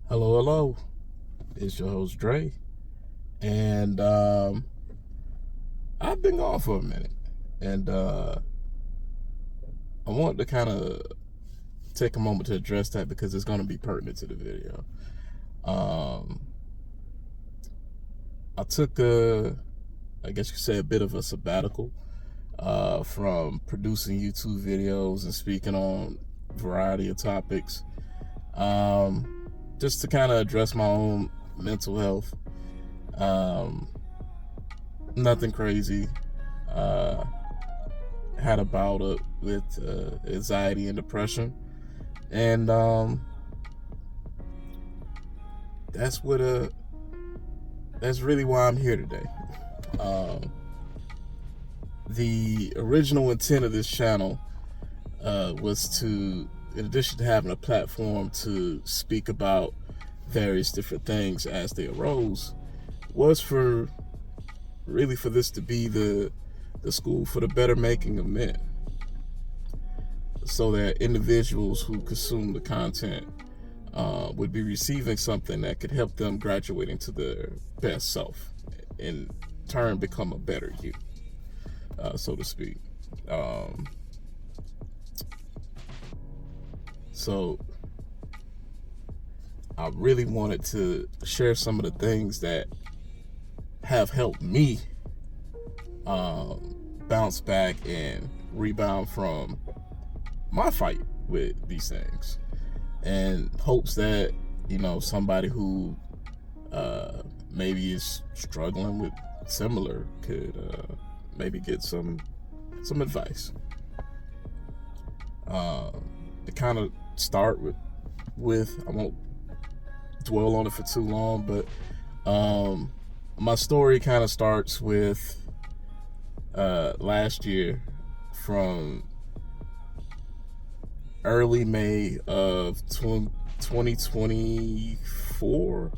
Hello, hello. It's your host Dre, and I've been gone for a minute, and I want to kind of take a moment to address that because it's going to be pertinent to the video. Um, I took I guess you could say, a bit of a sabbatical from producing YouTube videos and speaking on a variety of topics, just to kind of address my own mental health. Um, Nothing crazy. Uh, had a bout with anxiety and depression, and that's what that's really why I'm here today. Um, the original intent of this channel was to, in addition to having a platform to speak about various different things as they arose, was for this to be the school for the better making of men, so that individuals who consume the content would be receiving something that could help them graduate into their best self, in turn become a better you, so to speak. So I really wanted to share some of the things that have helped me bounce back and rebound from my fight with these things, and hopes that, somebody who maybe is struggling with similar could maybe get some advice. To kind of start with, I won't dwell on it for too long, but my story kind of starts with last year, from early May of 2024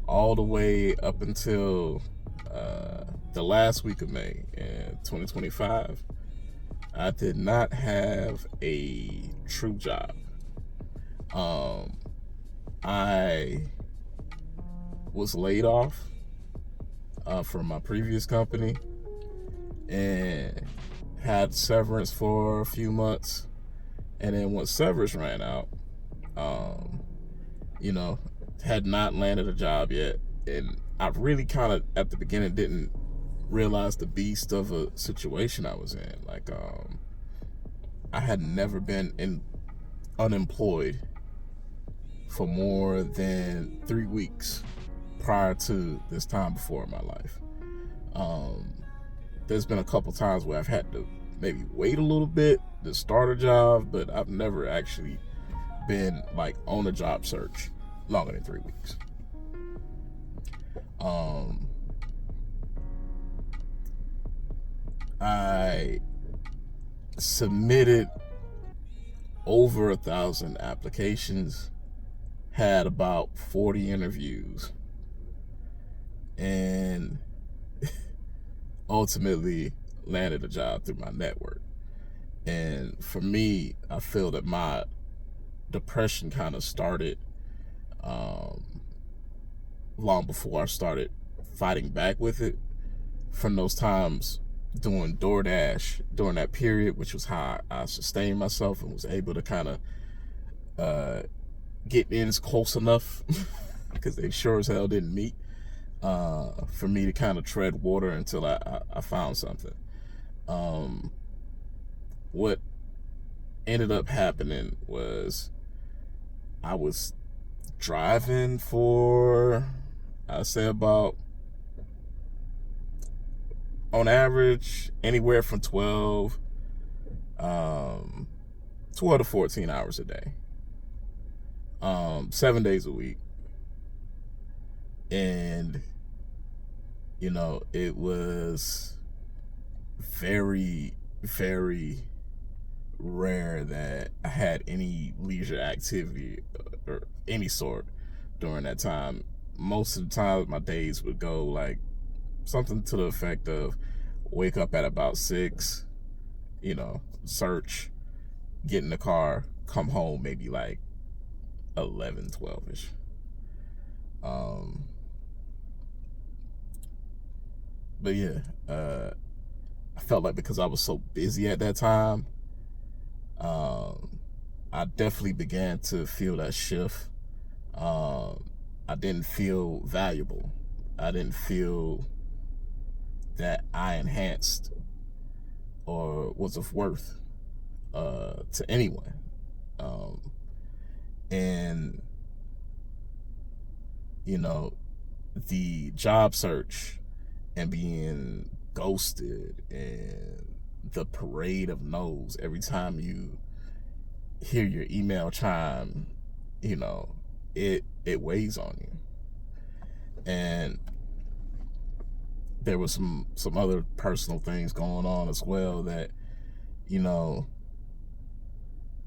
all the way up until the last week of May in 2025. I did not have a true job. I was laid off from my previous company and had severance for a few months. And then once severance ran out, had not landed a job yet. And I really kind of, at the beginning, didn't realize the beast of a situation I was in. Like, I had never been unemployed for more than 3 weeks prior to this time before in my life. There's been a couple times where I've had to maybe wait a little bit to start a job, but I've never actually been like on a job search longer than 3 weeks. I submitted over 1,000 applications, had about 40 interviews, and ultimately landed a job through my network. And for me, I feel that my depression kind of started long before I started fighting back with it, from those times doing DoorDash during that period, which was how I sustained myself and was able to kind of get ends close enough because they sure as hell didn't meet, for me to kind of tread water until I found something. What ended up happening was I was driving for, I'd say, about, on average, anywhere from 12 to 14 hours a day, 7 days a week. And it was very, very rare that I had any leisure activity or any sort during that time. Most of the time my days would go like something to the effect of wake up at about 6, search, get in the car, come home maybe like 11, 12-ish. Um, but yeah, I felt like because I was so busy at that time, um, I definitely began to feel that shift. I didn't feel valuable. I didn't feel that I enhanced or was of worth to anyone. Um, and, you know, the job search and being ghosted and the parade of no's every time you hear your email chime, you know, it weighs on you. And there was some other personal things going on as well that, you know,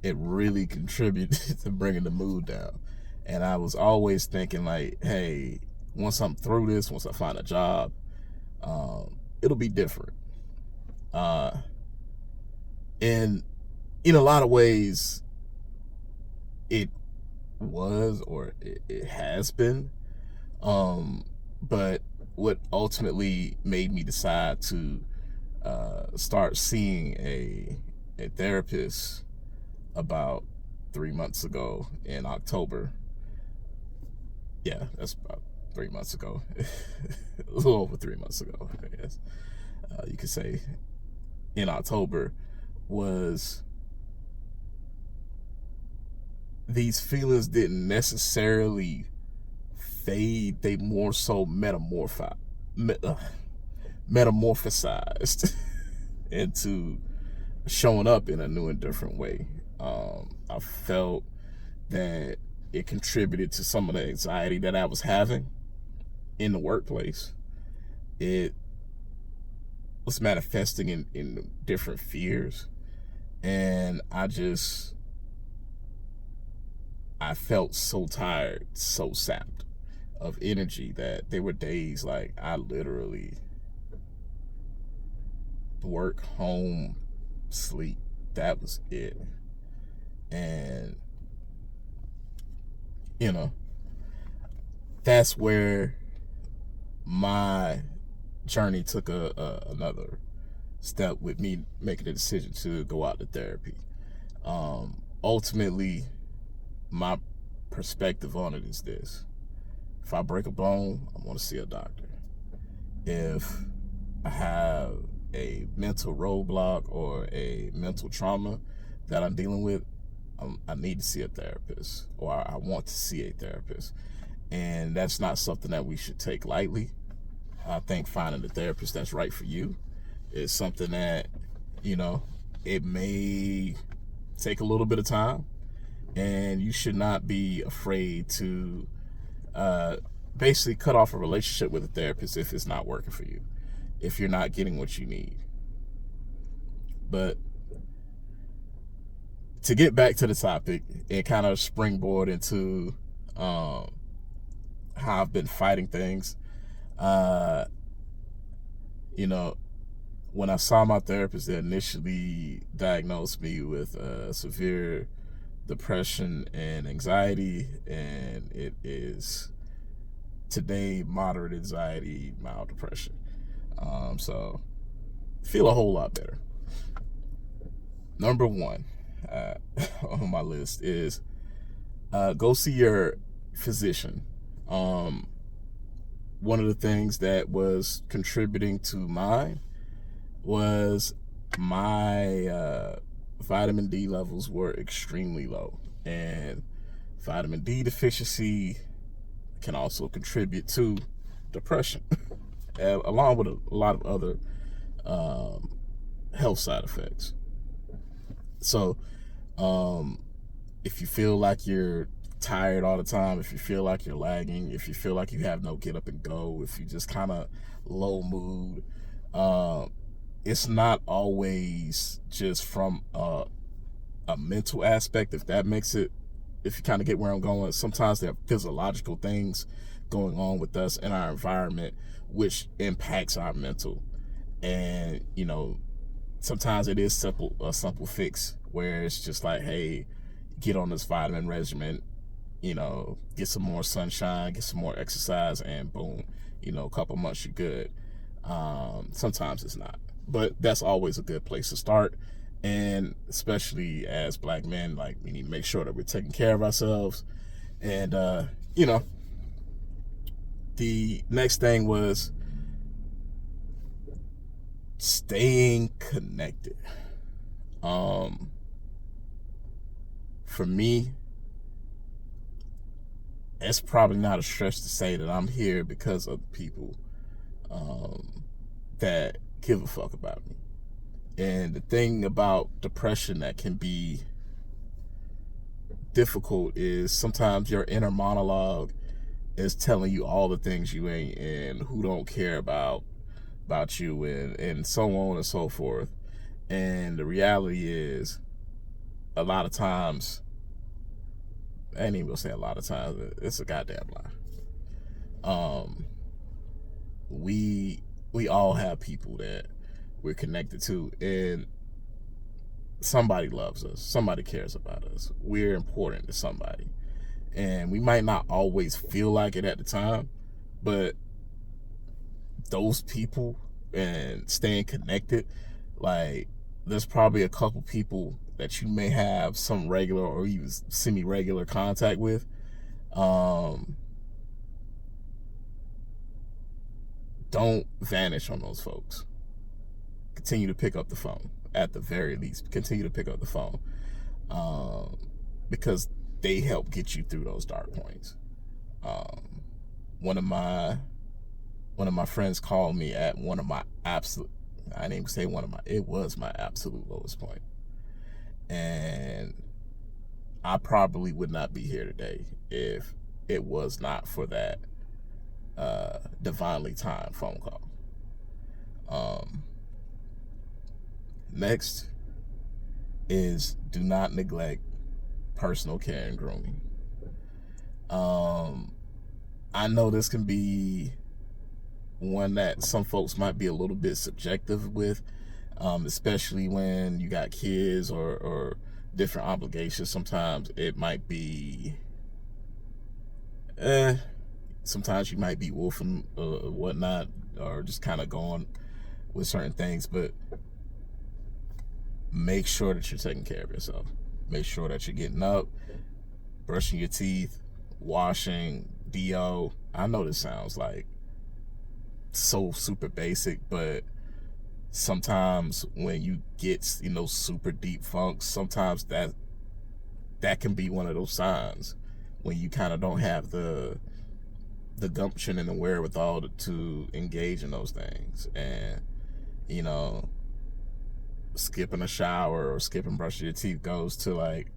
it really contributed to bringing the mood down. And I was always thinking like, hey, once I'm through this, once I find a job, it'll be different. Uh, and in a lot of ways, it was or it has been. But what ultimately made me decide to start seeing a therapist about 3 months ago in October. Yeah, that's about 3 months ago. A little over 3 months ago, I guess. You could say in October was these feelings didn't necessarily fade, they more so metamorphosized into showing up in a new and different way. I felt that it contributed to some of the anxiety that I was having in the workplace. It was manifesting in different fears. And I felt so tired, so sapped of energy that there were days like I literally work, home, sleep. That was it. And, you know, that's where my journey took another step with me making the decision to go out to therapy. Ultimately, my perspective on it is this: if I break a bone, I want to see a doctor. If I have a mental roadblock or a mental trauma that I'm dealing with, I need to see a therapist, or I want to see a therapist. And that's not something that we should take lightly. I think finding a therapist that's right for you is something that, you know, it may take a little bit of time, and you should not be afraid to basically cut off a relationship with a therapist if it's not working for you, if you're not getting what you need. But to get back to the topic and kind of springboard into how I've been fighting things, uh, you know, when I saw my therapist, they initially diagnosed me with severe depression and anxiety, and it is today moderate anxiety, mild depression. So feel a whole lot better. Number one on my list is go see your physician. One of the things that was contributing to mine was my vitamin D levels were extremely low, and vitamin D deficiency can also contribute to depression, along with a lot of other health side effects. So, if you feel like you're tired all the time, if you feel like you're lagging, if you feel like you have no get up and go, if you just kind of low mood, it's not always just from a mental aspect, if that makes it, if you kind of get where I'm going. Sometimes there are physiological things going on with us in our environment which impacts our mental. And, you know, sometimes it is a simple fix where it's just like, hey, get on this vitamin regimen, get some more sunshine, get some more exercise, and boom, a couple months you're good. Sometimes it's not, but that's always a good place to start. And especially as Black men, like, we need to make sure that we're taking care of ourselves. And the next thing was staying connected. For me, it's probably not a stretch to say that I'm here because of people that give a fuck about me. And the thing about depression that can be difficult is sometimes your inner monologue is telling you all the things you ain't and who don't care about you, and so on and so forth. And the reality is, a lot of times, I ain't even gonna say a lot of times, it's a goddamn lie. We all have people that we're connected to, and somebody loves us, somebody cares about us, we're important to somebody. And we might not always feel like it at the time, but those people and staying connected, like, there's probably a couple people that you may have some regular or even semi-regular contact with. Don't vanish on those folks. Continue to pick up the phone. At the very least, continue to pick up the phone, because they help get you through those dark points. One of my friends called me at one of my absolute, I didn't even say one of my, it was my absolute lowest point. And I probably would not be here today if it was not for that divinely timed phone call. Next is, do not neglect personal care and grooming. I know this can be one that some folks might be a little bit subjective with, especially when you got kids or different obligations. Sometimes it might be, sometimes you might be wolfing whatnot, or just kind of going with certain things, but make sure that you're taking care of yourself. Make sure that you're getting up, brushing your teeth, washing, DO. I know this sounds like so super basic, but sometimes when you get super deep funks, sometimes that can be one of those signs when you kind of don't have the gumption and the wherewithal to engage in those things. And skipping a shower or skipping brushing your teeth goes to like,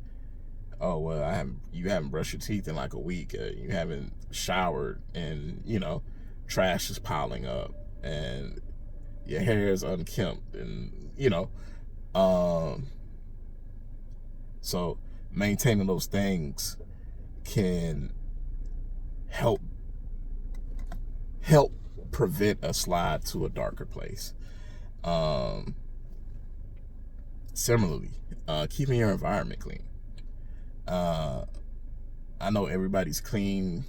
oh well, you haven't brushed your teeth in like a week, you haven't showered, and trash is piling up, and your hair is unkempt, and so maintaining those things can help prevent a slide to a darker place. Similarly, keeping your environment clean. I know everybody's clean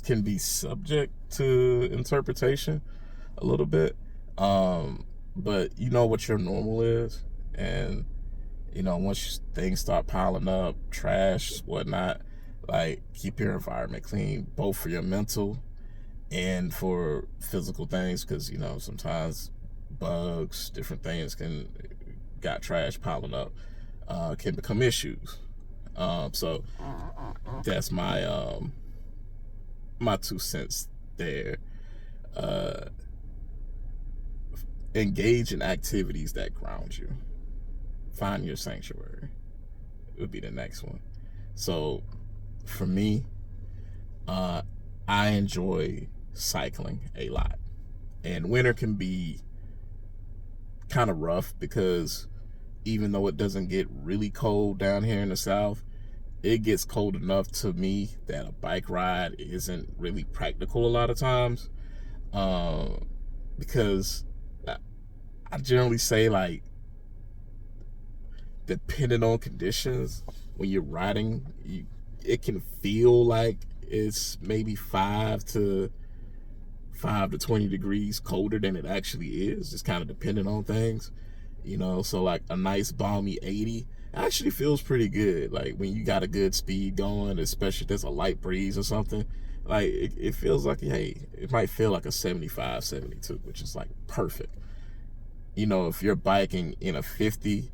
can be subject to interpretation a little bit, but you know what your normal is, and once things start piling up, trash, whatnot, like, keep your environment clean, both for your mental and for physical things, because sometimes bugs, different things got trash piling up, can become issues. So that's my my 2 cents there. Engage in activities that ground you. Find your sanctuary would be the next one. So for me, I enjoy cycling a lot, and winter can be kind of rough because even though it doesn't get really cold down here in the South, it gets cold enough to me that a bike ride isn't really practical a lot of times, because I generally say, like, depending on conditions, when you're riding, it can feel like it's maybe 5 to 20 degrees colder than it actually is. It's kind of dependent on things, so like a nice balmy 80 actually feels pretty good. Like when you got a good speed going, especially if there's a light breeze or something, like it feels like, hey, it might feel like a 75, 72, which is like perfect. If you're biking in a 50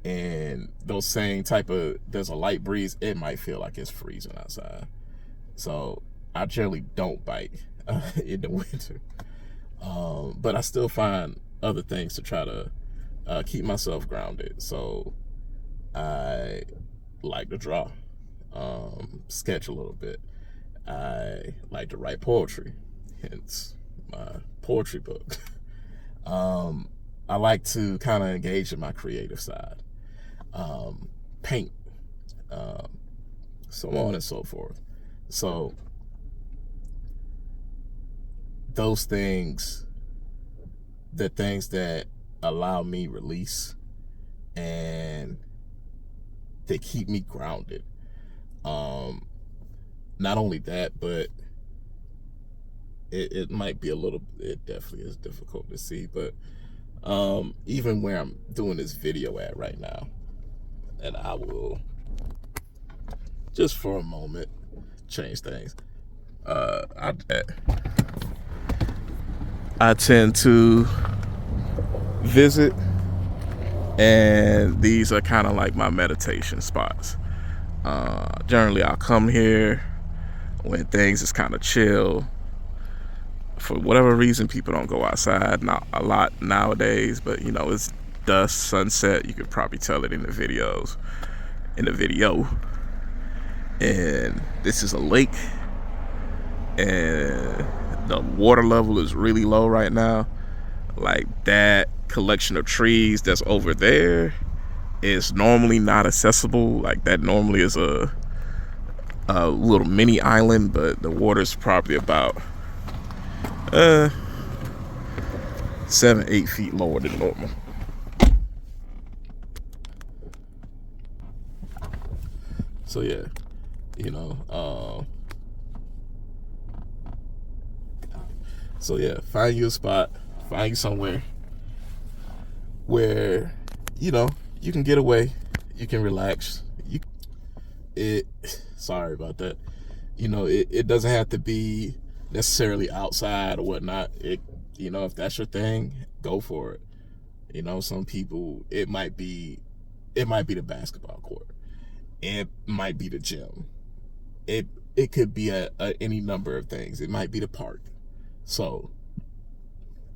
and those same type of, there's a light breeze, it might feel like it's freezing outside. So I generally don't bike in the winter. But I still find other things to try to keep myself grounded. So I like to draw, sketch a little bit. I like to write poetry, hence my poetry book. I like to kind of engage in my creative side, paint, so on and so forth. So those things, the things that allow me release and they keep me grounded. Not only that, but it might be it definitely is difficult to see, but even where I'm doing this video at right now, and I will just for a moment change things. I tend to visit, and these are kind of like my meditation spots. Generally, I'll come here when things is kind of chill. For whatever reason, people don't go outside, not a lot nowadays, but it's dusk, sunset. You could probably tell it in the video. And this is a lake, and the water level is really low right now. Like that collection of trees that's over there is normally not accessible. Like that normally is a little mini island, but the water's probably about 7-8 feet lower than normal. So yeah, find you a spot, find you somewhere where you can get away, you can relax. Sorry about that. It doesn't have to be necessarily outside or whatnot. If that's your thing, go for it. Some people, it might be the basketball court, it might be the gym, it could be any number of things. It might be the park. So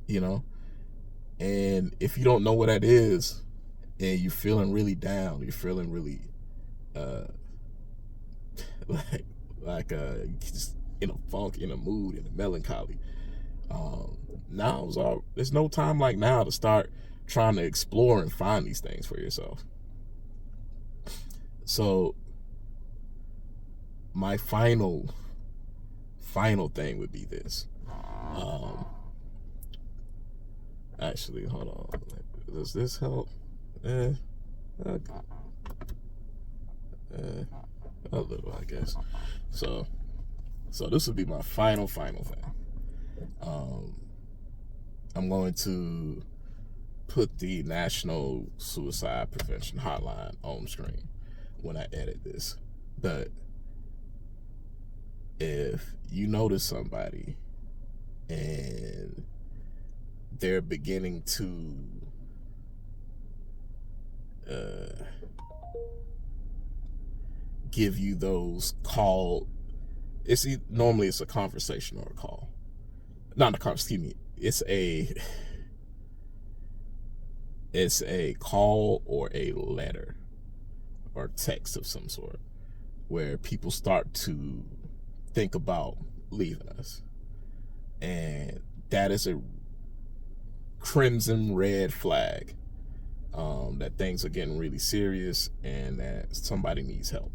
and if you don't know what that is, and you're feeling really down, you're feeling really just in a funk, in a mood, in a melancholy, there's no time like now to start trying to explore and find these things for yourself. So my final thing would be this. Actually, hold on. Does this help? A little, I guess. So this would be my final thing. I'm going to put the National Suicide Prevention Hotline on screen when I edit this. But if you notice somebody and they're beginning to give you those call, normally it's a conversation or a call. Not a conversation, excuse me. It's a call or a letter or text of some sort where people start to think about leaving us. And that is a crimson red flag that things are getting really serious and that somebody needs help.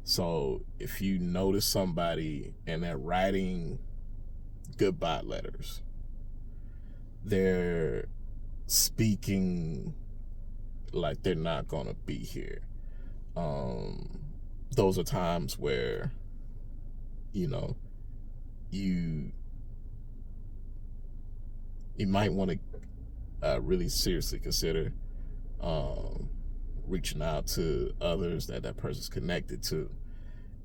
So if you notice somebody and they're writing goodbye letters, they're speaking like they're not gonna be here, those are times where, you know, you might want to really seriously consider um, reaching out to others that person's connected to,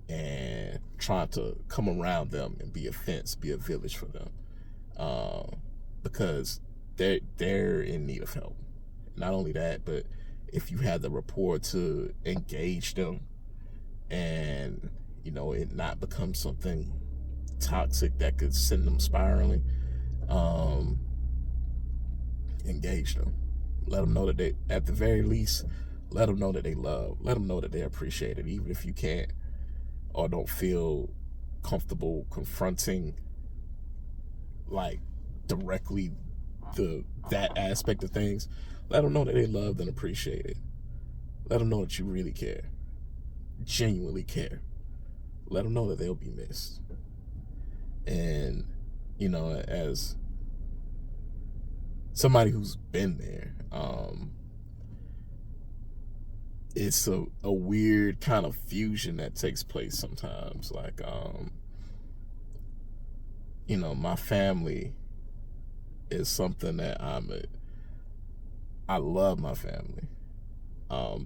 and trying to come around them and be a fence, be a village for them, because they're in need of help. Not only that, but if you had the rapport to engage them, and it not become something toxic that could send them spiraling, um, engage them. Let them know that they, at the very least, let them know that they love. Let them know that they're appreciated, even if you can't or don't feel comfortable confronting, like, directly that aspect of things. Let them know that they loved and appreciated. Let them know that you really care, genuinely care. Let them know that they'll be missed. And as somebody who's been there, it's a weird kind of fusion that takes place sometimes. Like, my family is something that I love my family.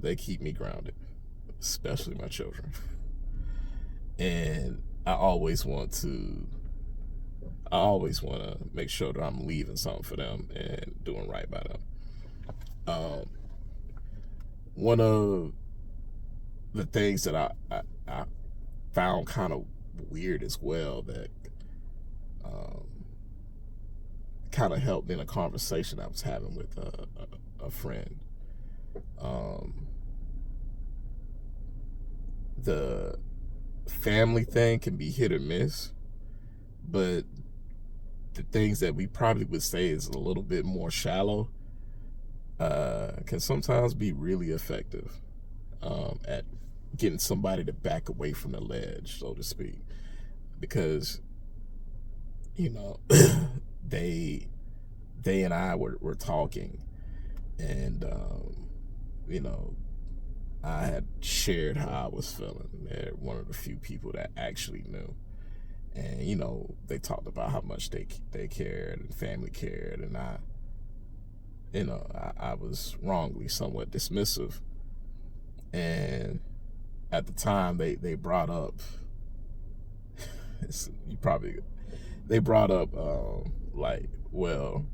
They keep me grounded, especially my children. And I always want to make sure that I'm leaving something for them and doing right by them. One of the things that I found kind of weird as well, that kind of helped in a conversation I was having with a friend. The family thing can be hit or miss, but the things that we probably would say is a little bit more shallow can sometimes be really effective at getting somebody to back away from the ledge, so to speak. Because they and I were talking, and I had shared how I was feeling. They're one of the few people that actually knew. And they talked about how much they cared and family cared, and I was wrongly somewhat dismissive. And at the time, they brought up they brought up like, well,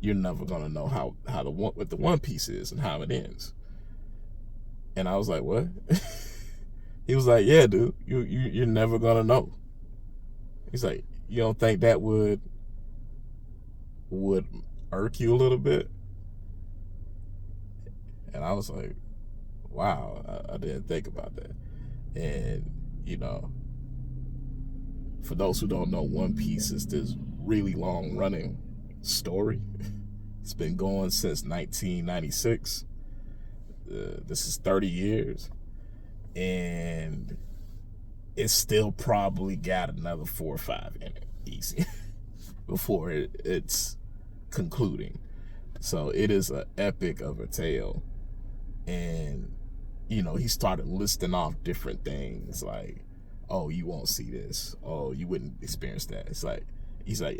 you're never gonna know how what the One Piece is and how it ends. And I was like, what? He was like, yeah, dude, you're never gonna know. He's like, you don't think that would irk you a little bit? And I was like, wow, I didn't think about that. And for those who don't know, One Piece is this really long running story. It's been going since 1996. This is 30 years. And it's still probably got another 4 or 5 in it, easy, before it's concluding. So it is an epic of a tale. And he started listing off different things, like, oh, you won't see this, oh, you wouldn't experience that. It's like, he's like,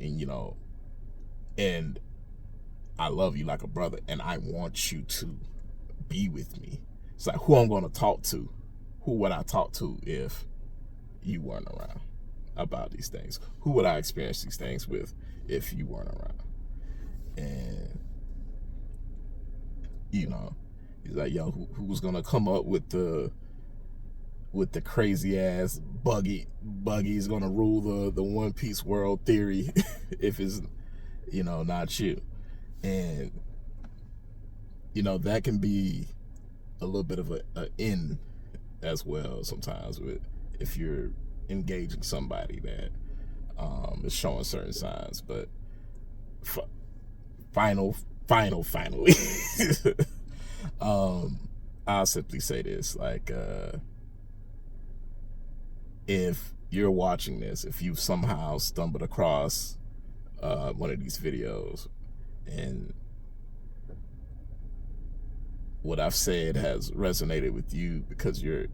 and I love you like a brother, and I want you to be with me. It's like, who I'm going to talk to, who would I talk to if you weren't around about these things? Who would I experience these things with if you weren't around? And he's like, yo, who's gonna come up with the crazy ass Buggy's gonna rule the One Piece world theory if it's not you? And that can be a little bit of a in as well sometimes, with if you're engaging somebody that is showing certain signs. But finally, I'll simply say this, like, if you're watching this, if you've somehow stumbled across one of these videos, and what I've said has resonated with you because you're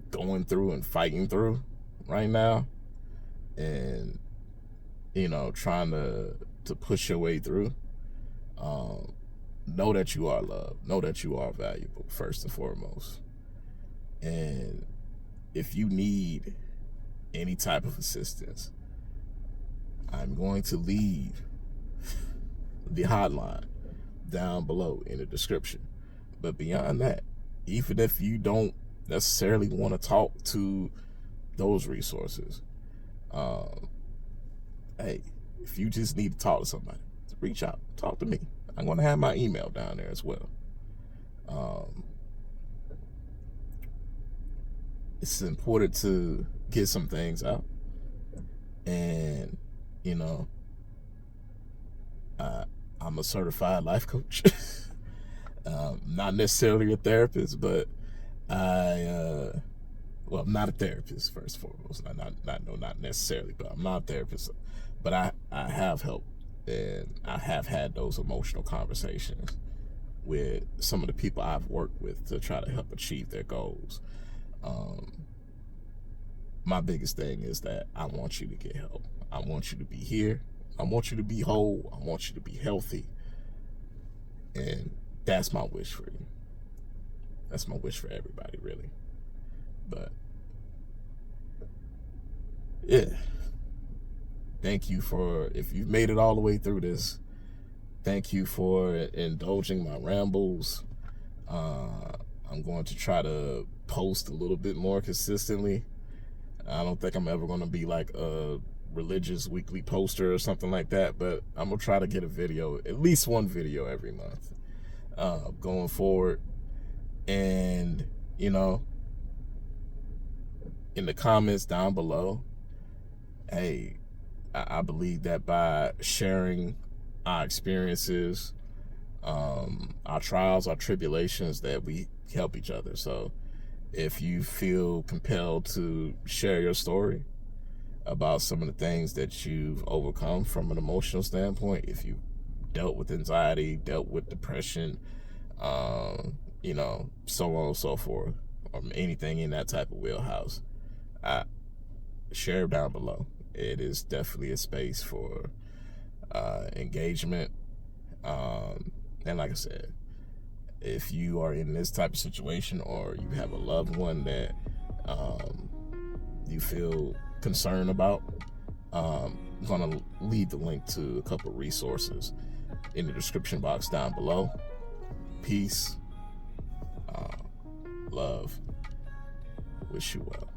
going through and fighting through right now, and trying to push your way through. Know that you are loved. Know that you are valuable, first and foremost. And if you need any type of assistance, I'm going to leave the hotline down below in the description. But beyond that, even if you don't necessarily want to talk to those resources, hey, if you just need to talk to somebody, reach out, talk to me. I'm going to have my email down there as well. It's important to get some things out. And, I'm a certified life coach. Not necessarily a therapist, but I'm not a therapist, first and foremost. Not necessarily, but I'm not a therapist. But I have helped, and I have had those emotional conversations with some of the people I've worked with to try to help achieve their goals. My biggest thing is that I want you to get help. I want you to be here. I want you to be whole. I want you to be healthy. And that's my wish for you. That's my wish for everybody, really. But yeah, thank you if you've made it all the way through this, thank you for indulging my rambles. I'm going to try to post a little bit more consistently. I don't think I'm ever going to be like a religious weekly poster or something like that, but I'm going to try to get a video, at least one video every month, going forward. And, in the comments down below, hey, I believe that by sharing our experiences, our trials, our tribulations, that we help each other. So if you feel compelled to share your story about some of the things that you've overcome from an emotional standpoint, if you dealt with anxiety, dealt with depression, so on and so forth, or anything in that type of wheelhouse, share down below. It is definitely a space for engagement. And like I said, if you are in this type of situation, or you have a loved one that you feel concerned about, I'm going to leave the link to a couple resources in the description box down below. Peace, love, wish you well.